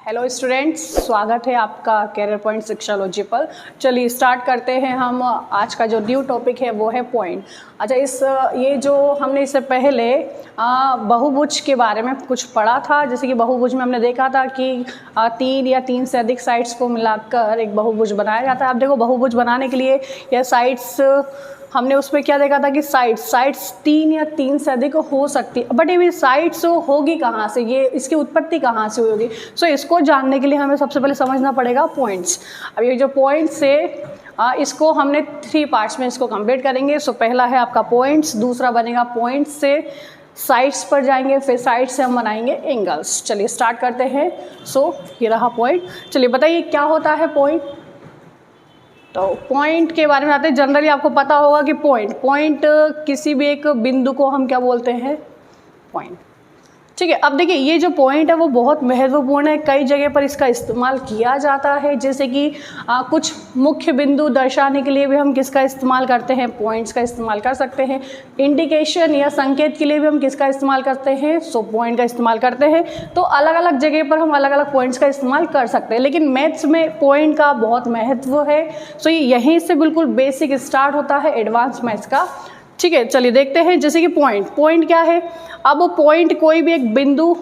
Hello students, स्वागत है आपका कैरियर पॉइंट शिक्षालॉजी पर। चलिए स्टार्ट करते हैं। हम आज का जो न्यू टॉपिक है वो है पॉइंट। अच्छा, ये जो हमने इससे पहले बहुभुज के बारे में कुछ पढ़ा था। जैसे कि बहुभुज में हमने देखा था कि 3 या 3 से अधिक साइड्स को मिलाकर एक बहुभुज बनाया जाता है। अब देखो, बहुभुज बनाने के लिए यह साइड्स हमने उसमें क्या देखा था कि साइड्स 3 या 3 से अधिक हो सकती है, बट ये साइड्स होगी कहाँ से, ये इसकी उत्पत्ति कहाँ से होगी। सो इसको जानने के लिए हमें सबसे पहले समझना पड़ेगा पॉइंट्स। अब ये जो पॉइंट्स है इसको हमने 3 पार्ट्स में इसको कंप्लीट करेंगे। सो पहला है आपका पॉइंट्स, दूसरा बनेगा पॉइंट्स से साइड्स पर जाएंगे, फिर साइड से हम बनाएंगे एंगल्स। चलिए स्टार्ट करते हैं। सो ये रहा पॉइंट। चलिए बताइए क्या होता है पॉइंट। तो पॉइंट के बारे में आते हैं। जनरली आपको पता होगा कि पॉइंट किसी भी एक बिंदु को हम क्या बोलते हैं, पॉइंट। ठीक है। अब देखिए, ये जो पॉइंट है वो बहुत महत्वपूर्ण है। कई जगह पर इसका इस्तेमाल किया जाता है। जैसे कि कुछ मुख्य बिंदु दर्शाने के लिए भी हम किसका इस्तेमाल करते हैं, पॉइंट्स का इस्तेमाल कर सकते हैं। इंडिकेशन या संकेत के लिए भी हम किसका इस्तेमाल करते हैं, सो पॉइंट का इस्तेमाल करते हैं। तो अलग अलग जगह पर हम अलग अलग पॉइंट्स का इस्तेमाल कर सकते हैं, लेकिन मैथ्स में पॉइंट का बहुत महत्व है। सो ये यहीं से बिल्कुल बेसिक स्टार्ट होता है एडवांस मैथ्स का। ठीक है, चलिए देखते हैं। जैसे कि पॉइंट क्या है। अब पॉइंट कोई भी एक बिंदु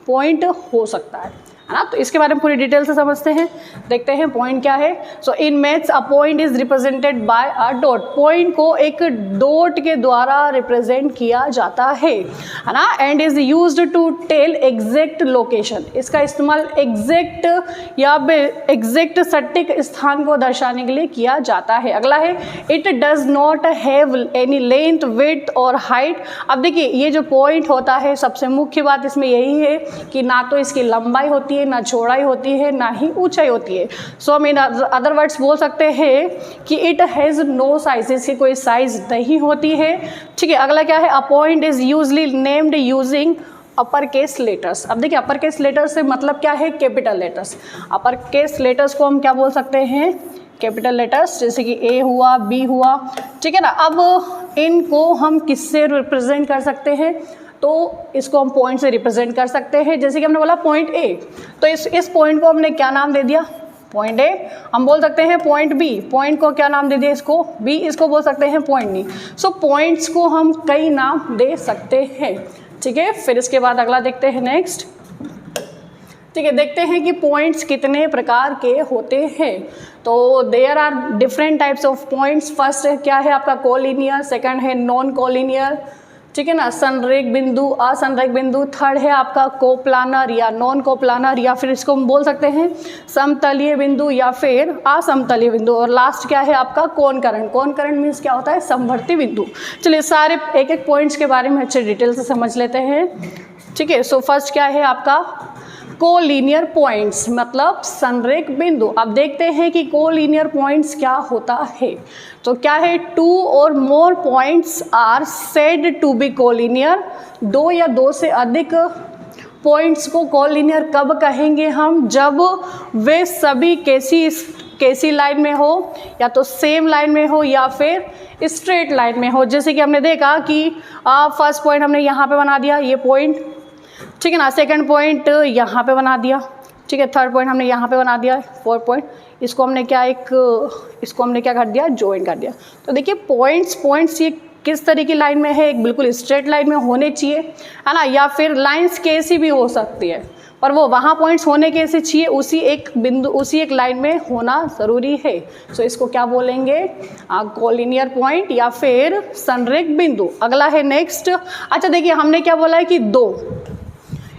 पॉइंट हो सकता है ना। तो इसके बारे में पूरी डिटेल से समझते हैं, देखते हैं पॉइंट क्या है। So in maths a point is represented by a dot. Point को एक डॉट के द्वारा रिप्रेजेंट किया जाता है ना। And is used to tell exact location. इसका इस्तेमाल एग्जैक्ट या एग्जैक्ट सटीक स्थान को दर्शाने के लिए किया जाता है। अगला है it does not have any length, width और हाइट। अब देखिए, ये जो पॉइंट होता है सबसे मुख्य बात इसमें यही है कि ना तो इसकी लंबाई होती है, ना चौड़ाई होती है, ना ही ऊंचाई होती है। सो हम इन अदर वर्ड्स बोल सकते हैं कि इट हैज़ नो साइज। इसकी कोई साइज नहीं होती है। ठीक है। अगला क्या है, अ point is usually named using upper case letters. अब देखिए, अपर केस लेटर्स से मतलब क्या है, capital letters. Upper case letters को हम क्या बोल सकते हैं, कैपिटल लेटर्स। जैसे कि ए हुआ, बी हुआ। ठीक है ना। अब इनको हम किससे रिप्रेजेंट कर सकते हैं, तो इसको हम पॉइंट से रिप्रेजेंट कर सकते हैं। जैसे कि हमने बोला पॉइंट ए, तो इस पॉइंट को हमने क्या नाम दे दिया, पॉइंट ए। हम बोल सकते हैं पॉइंट बी, पॉइंट को क्या नाम दे दिया, इसको बी। इसको बोल सकते हैं पॉइंट डी। सो पॉइंट्स को हम कई नाम दे सकते हैं। ठीक है। फिर इसके बाद अगला देखते हैं नेक्स्ट। ठीक है, देखते हैं कि पॉइंट्स कितने प्रकार के होते हैं। तो there are different types of points. First क्या है आपका कोलिनियर, सेकंड है नॉन कोलिनियर, ठीक है ना, संरेख बिंदु, असंरेख बिंदु। थर्ड है आपका कोप्लानर या नॉन कोप्लानर, या फिर इसको हम बोल सकते हैं समतलीय बिंदु या फिर असमतलीय बिंदु। और लास्ट क्या है आपका कोणकरण। कोणकरण मीन्स क्या होता है, समवर्ती बिंदु। चलिए सारे एक एक पॉइंट्स के बारे में अच्छे डिटेल से समझ लेते हैं। ठीक है। सो फर्स्ट क्या है आपका कोलिनियर पॉइंट्स, मतलब संरेख बिंदु। अब देखते हैं कि कोलिनियर पॉइंट्स क्या होता है। तो क्या है, 2 और more points are said to be collinear. 2 या 2 से अधिक पॉइंट्स को कोलिनियर कब कहेंगे हम, जब वे सभी कैसी लाइन में हो, या तो सेम लाइन में हो या फिर स्ट्रेट लाइन में हो। जैसे कि हमने देखा कि फर्स्ट पॉइंट हमने यहाँ पे बना दिया, ये पॉइंट, ठीक है ना। सेकंड पॉइंट यहाँ पे बना दिया, ठीक है। थर्ड पॉइंट हमने यहाँ पे बना दिया, फोर्थ पॉइंट इसको हमने क्या कर दिया, ज्वाइन कर दिया। तो देखिए पॉइंट्स ये किस तरह की लाइन में है, एक बिल्कुल स्ट्रेट लाइन में होने चाहिए, है ना, या फिर लाइंस कैसी भी हो सकती है, पर वो वहाँ पॉइंट्स होने कैसे चाहिए, उसी एक लाइन में होना ज़रूरी है। सो इसको क्या बोलेंगे, कोलिनियर पॉइंट या फिर संरेख बिंदु। अगला है नेक्स्ट। अच्छा देखिए, हमने क्या बोला है कि 2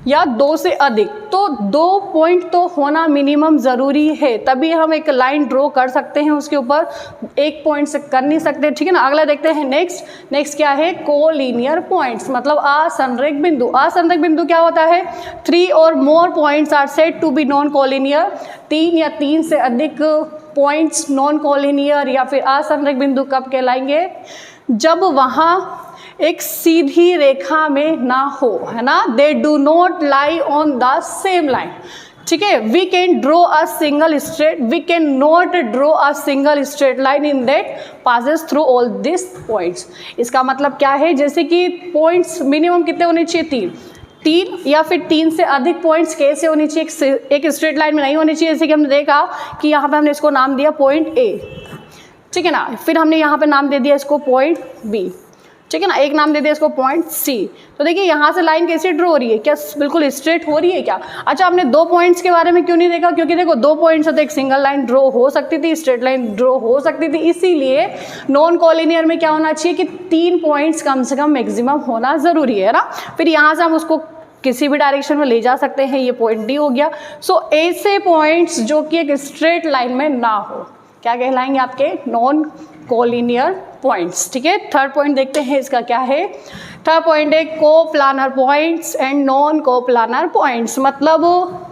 या 2 से अधिक, तो 2 पॉइंट तो होना मिनिमम ज़रूरी है, तभी हम एक लाइन ड्रॉ कर सकते हैं उसके ऊपर, एक पॉइंट से कर नहीं सकते। ठीक है ना। अगला देखते हैं नेक्स्ट क्या है, कोलिनियर पॉइंट्स, मतलब असंरेख बिंदु। असंरेख बिंदु क्या होता है, 3 और more points are said to be non collinear. 3 या 3 से अधिक पॉइंट्स नॉन कोलिनियर या फिर असंरेख बिंदु कब कहलाएंगे, जब वहाँ एक सीधी रेखा में ना हो, है ना। They do not lie on the same line. ठीक है। We can not draw a single straight line in that passes through all this points. इसका मतलब क्या है, जैसे कि पॉइंट्स मिनिमम कितने होने चाहिए, 3। 3 या फिर 3 से अधिक पॉइंट्स कैसे होनी चाहिए, एक स्ट्रेट लाइन में नहीं होनी चाहिए। जैसे कि हमने देखा कि यहाँ पे हमने इसको नाम दिया पॉइंट ए, ठीक है ना, फिर हमने यहाँ पे नाम दे दिया इसको पॉइंट बी, ठीक है ना, एक नाम दे दिया इसको पॉइंट सी। तो देखिए यहाँ से लाइन कैसे ड्रॉ हो रही है, क्या बिल्कुल स्ट्रेट हो रही है क्या? अच्छा, हमने 2 पॉइंट्स के बारे में क्यों नहीं देखा? क्योंकि देखो 2 पॉइंट्स से तो एक सिंगल लाइन ड्रॉ हो सकती थी, स्ट्रेट लाइन ड्रॉ हो सकती थी, इसीलिए नॉन कॉलिनियर में क्या होना चाहिए कि 3 पॉइंट्स कम से कम मैक्सिमम होना ज़रूरी है ना। फिर यहाँ से हम उसको किसी भी डायरेक्शन में ले जा सकते हैं, ये पॉइंट डी हो गया। सो ऐसे पॉइंट्स जो कि एक स्ट्रेट लाइन में ना हो क्या कहलाएंगे आपके नॉन कोलिनियर पॉइंट्स, ठीक है। थर्ड पॉइंट देखते हैं इसका क्या है। थर्ड पॉइंट है coplanar points and non coplanar points, मतलब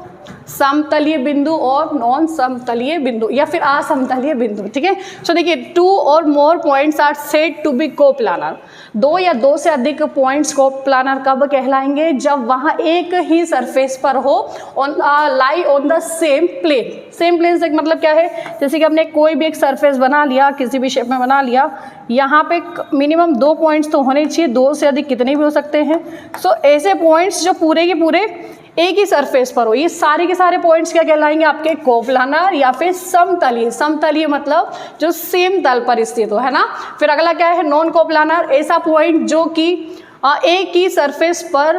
समतलीय बिंदु और नॉन समतलीय बिंदु या फिर असमतलीय बिंदु, ठीक है। सो देखिए 2 और more points are said to be coplanar, 2 या 2 से अधिक पॉइंट्स कोप्लानर कब कहलाएंगे? जब वहाँ एक ही सरफेस पर हो, on lie on the same plane. Same plane से मतलब क्या है, जैसे कि हमने कोई भी एक सरफेस बना लिया, किसी भी शेप में बना लिया, यहाँ पे मिनिमम 2 पॉइंट्स तो होने चाहिए, 2 से अधिक कितने भी हो सकते हैं। सो ऐसे पॉइंट्स जो पूरे के पूरे एक ही सरफेस पर हो, ये सारे के सारे पॉइंट्स क्या कहलाएंगे आपके कोप्लानर या फिर समतलीय। समतलीय मतलब जो सेम तल पर स्थित हो, है ना। फिर अगला क्या है नॉन कोप्लानर, ऐसा पॉइंट जो कि एक ही सरफेस पर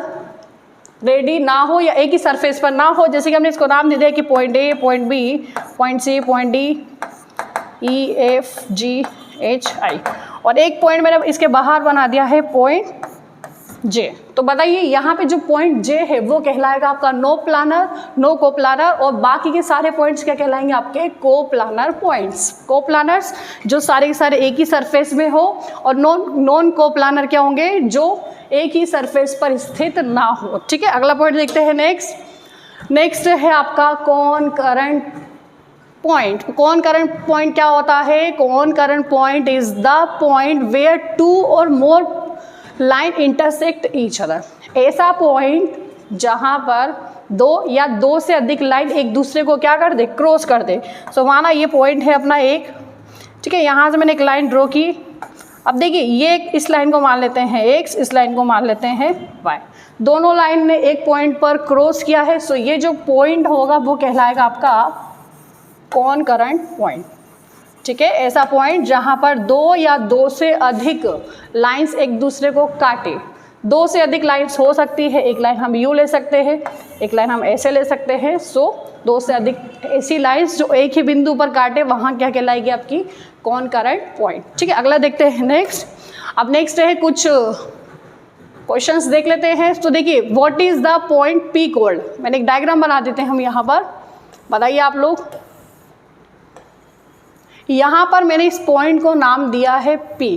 रेडी ना हो या एक ही सरफेस पर ना हो। जैसे कि हमने इसको नाम दे दिया कि point A, point B, point C, point D, E, F, G, H, I, और एक पॉइंट मैंने इसके बाहर बना दिया है पॉइंट जे। तो बताइए यहाँ पे जो पॉइंट जे है वो कहलाएगा आपका नो प्लानर, नो कोप्लानर, और बाकी के सारे पॉइंट्स क्या कहलाएंगे आपके कोप्लानर पॉइंट्स। कोप्लानर्स जो सारे के सारे एक ही सरफेस में हो, और नॉन कोप्लानर क्या होंगे, जो एक ही सरफेस पर स्थित ना हो, ठीक है। अगला पॉइंट देखते हैं नेक्स्ट है आपका कॉनकरेंट पॉइंट। कॉनकरेंट पॉइंट क्या होता है? Concurrent point is the point where 2 और more line intersect each other, ऐसा पॉइंट जहाँ पर 2 या 2 से अधिक लाइन एक दूसरे को क्या कर दे, क्रॉस कर दे। सो माना ये पॉइंट है अपना एक, ठीक है, यहाँ से मैंने एक लाइन ड्रॉ की। अब देखिए ये इस लाइन को मान लेते हैं x, इस लाइन को मान लेते हैं y, दोनों लाइन ने एक पॉइंट पर क्रॉस किया है। सो ये जो पॉइंट होगा वो कहलाएगा आपका कॉनकरेंट पॉइंट, ठीक है। ऐसा पॉइंट जहाँ पर 2 या 2 से अधिक लाइंस एक दूसरे को काटे। 2 से अधिक लाइंस हो सकती है, एक लाइन हम यूँ ले सकते हैं, एक लाइन हम ऐसे ले सकते हैं। सो 2 से अधिक ऐसी लाइंस जो एक ही बिंदु पर काटे, वहाँ क्या कहलाएगी आपकी कॉनकरेंट पॉइंट, ठीक है। अगला देखते हैं नेक्स्ट। अब नेक्स्ट है कुछ क्वेश्चंस देख लेते हैं। तो देखिए what is the point P called, मैंने एक डायग्राम बना देते हैं हम यहाँ पर, बताइए आप लोग। यहाँ पर मैंने इस पॉइंट को नाम दिया है P।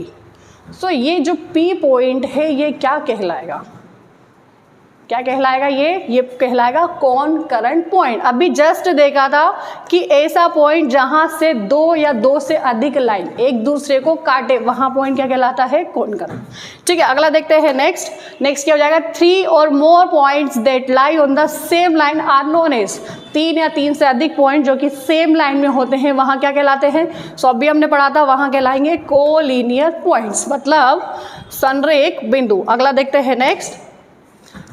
सो ये जो P पॉइंट है ये क्या कहलाएगा, क्या कहलाएगा? ये कहलाएगा कॉनकरेंट पॉइंट। अभी जस्ट देखा था कि ऐसा पॉइंट जहाँ से 2 या 2 से अधिक लाइन एक दूसरे को काटे, वहाँ पॉइंट क्या कहलाता है, कॉनकरेंट, ठीक है। अगला देखते हैं नेक्स्ट क्या हो जाएगा, 3 और more points that lie on the same line are known as, 3 या 3 से अधिक पॉइंट जो कि सेम लाइन में होते हैं वहाँ क्या कहलाते हैं? सो अभी हमने पढ़ा था, वहाँ कहलाएंगे कोलिनियर पॉइंट्स, मतलब संरेख बिंदु। अगला देखते हैं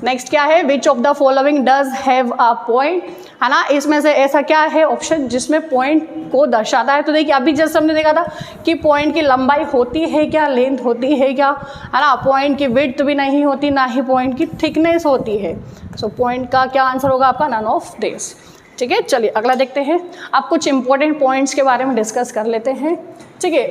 नेक्स्ट क्या है, which of the following does have a point, है ना। इसमें से ऐसा क्या है ऑप्शन जिसमें पॉइंट को दर्शाता है? तो देखिए अभी जैसे हमने देखा था कि पॉइंट की लंबाई होती है क्या, लेंथ होती है क्या, है ना। पॉइंट की विड्थ भी नहीं होती, ना ही पॉइंट की थिकनेस होती है। सो पॉइंट का क्या आंसर होगा आपका, नन ऑफ दिस, ठीक है। चलिए अगला देखते हैं। अब कुछ इंपॉर्टेंट पॉइंट्स के बारे में डिस्कस कर लेते हैं, ठीक है।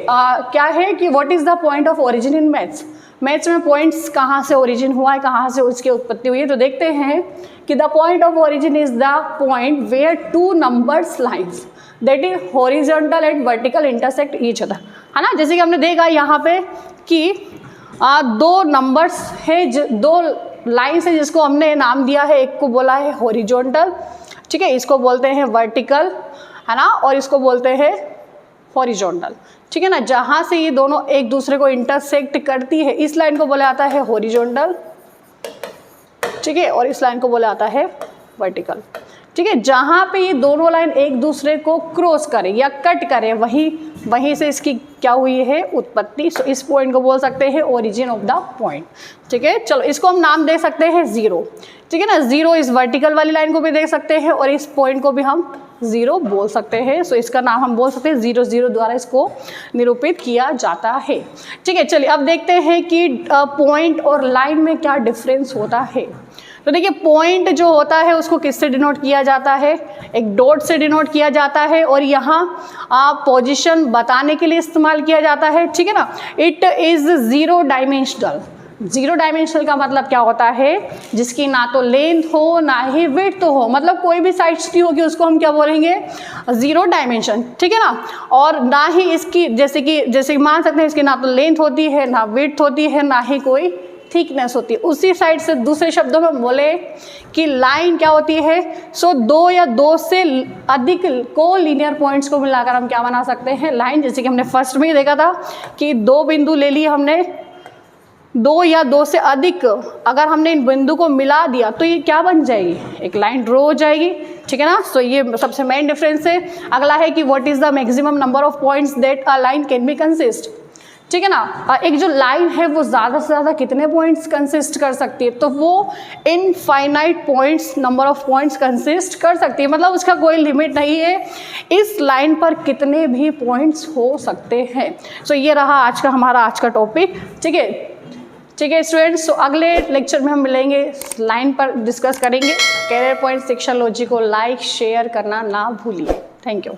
क्या है कि what is the point of origin in maths में पॉइंट्स कहाँ से ओरिजिन हुआ है, कहाँ से उसकी उत्पत्ति हुई है। तो देखते हैं कि the point of origin is the point where 2 numbers lines that is horizontal and vertical intersect each other, है ना। जैसे कि हमने देखा यहाँ पे कि 2 नंबर्स है, 2 लाइन्स है जिसको हमने नाम दिया है, एक को बोला है हॉरिजॉन्टल, ठीक है, इसको बोलते हैं वर्टिकल, है ना, और इसको बोलते हैं हॉरिजॉन्टल, ठीक है ना। जहाँ से ये दोनों एक दूसरे को इंटरसेक्ट करती है, इस लाइन को बोला जाता है हॉरिजॉन्टल, ठीक है, और इस लाइन को बोला जाता है वर्टिकल, ठीक है। जहाँ पे ये दोनों लाइन एक दूसरे को क्रॉस करे या कट करे, वहीं से इसकी क्या हुई है, उत्पत्ति। सो इस पॉइंट को बोल सकते हैं ओरिजिन ऑफ द पॉइंट। ठीक है, चलो इसको हम नाम दे सकते हैं जीरो। ठीक है ना, जीरो इस वर्टिकल वाली लाइन को भी देख सकते हैं और इस पॉइंट को भी हम जीरो बोल सकते हैं। सो इसका नाम हम बोल सकते हैं जीरो, जीरो द्वारा इसको निरूपित किया जाता है। ठीक है, चलिए अब देखते हैं कि पॉइंट और लाइन में क्या डिफरेंस होता है। तो देखिए पॉइंट जो होता है उसको किससे डिनोट किया जाता है, एक डॉट से डिनोट किया जाता है और यहाँ पोजीशन बताने के लिए इस्तेमाल किया जाता है। ठीक है ना, it is zero dimensional. Zero dimensional का मतलब क्या होता है, जिसकी ना तो लेंथ हो ना ही विड्थ हो, मतलब कोई भी साइड्स की होगी उसको हम क्या बोलेंगे, जीरो डायमेंशन। ठीक है ना, और ना ही इसकी जैसे मान सकते हैं इसकी ना तो लेंथ होती है, ना विड्थ होती है, ना ही कोई थिकनेस होती है। उसी साइड से दूसरे शब्दों में बोले कि लाइन क्या होती है, सो दो या दो से अधिक को लीनियर पॉइंट्स को मिलाकर हम क्या बना सकते हैं, लाइन। जैसे कि हमने फर्स्ट में ही देखा था कि दो बिंदु ले लिए हमने, दो या दो से अधिक अगर हमने इन बिंदु को मिला दिया तो ये क्या बन जाएगी, एक लाइन ड्रॉ हो जाएगी। ठीक है ना, सो ये सबसे मेन डिफरेंस है। अगला है कि what is the maximum number of points that a line can be consist. ठीक है ना, एक जो लाइन है वो ज़्यादा से ज़्यादा कितने पॉइंट्स कंसिस्ट कर सकती है, तो वो infinite points, number of points consist कर सकती है, मतलब उसका कोई लिमिट नहीं है, इस लाइन पर कितने भी पॉइंट्स हो सकते हैं। सो ये रहा आज का टॉपिक। ठीक है स्टूडेंट्स, तो अगले लेक्चर में हम मिलेंगे, लाइन पर डिस्कस करेंगे। कैरियर पॉइंट सेक्शनलॉजी को लाइक शेयर करना ना भूलिए। Thank you.